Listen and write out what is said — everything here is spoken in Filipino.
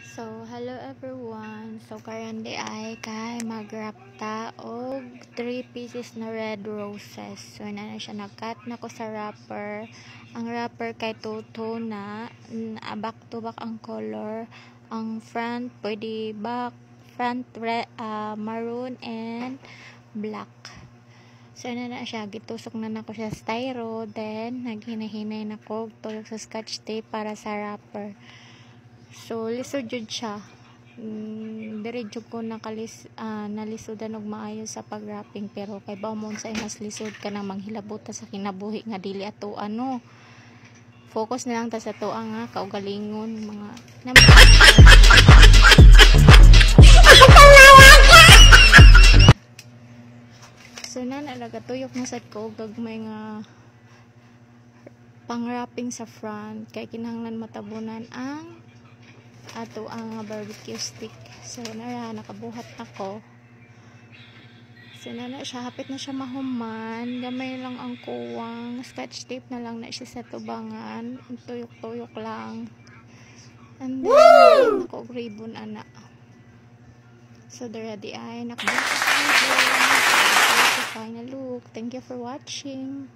So, hello everyone. So, karon di ay kay mag-wrap ta og 3 pieces na red roses. So, na siya nag-cut na ko sa wrapper. Ang wrapper kay two na back to back ang color. Ang front pwede front red, maroon and black. So, na siya gitusok na nako siya styro, then naghinahinay na ko tuyok sa scotch tape para sa wrapper. So, lisod jud siya. Diri jud ko nalisodan og maayo sa pag-wrapping, pero kay bawmon sa mas lisod ka na manghilabot sa kinabuhi nga dili ato focus na lang ta sa tuwa nga kaugalingon mga So na nagatuyok na sad ko gagmay nga pang-wrapping sa front kay kinahanglan matabunan ang ato ang barbecue stick. So nakabuhat na ko. So siya, hapit na siya mahuman, gamay lang ang kuwang, scotch tape na lang na siya sa tubangan, tuyok-tuyok lang, and then nako ribbon ana. So ready ay nakabuhat na final look. Thank you for watching.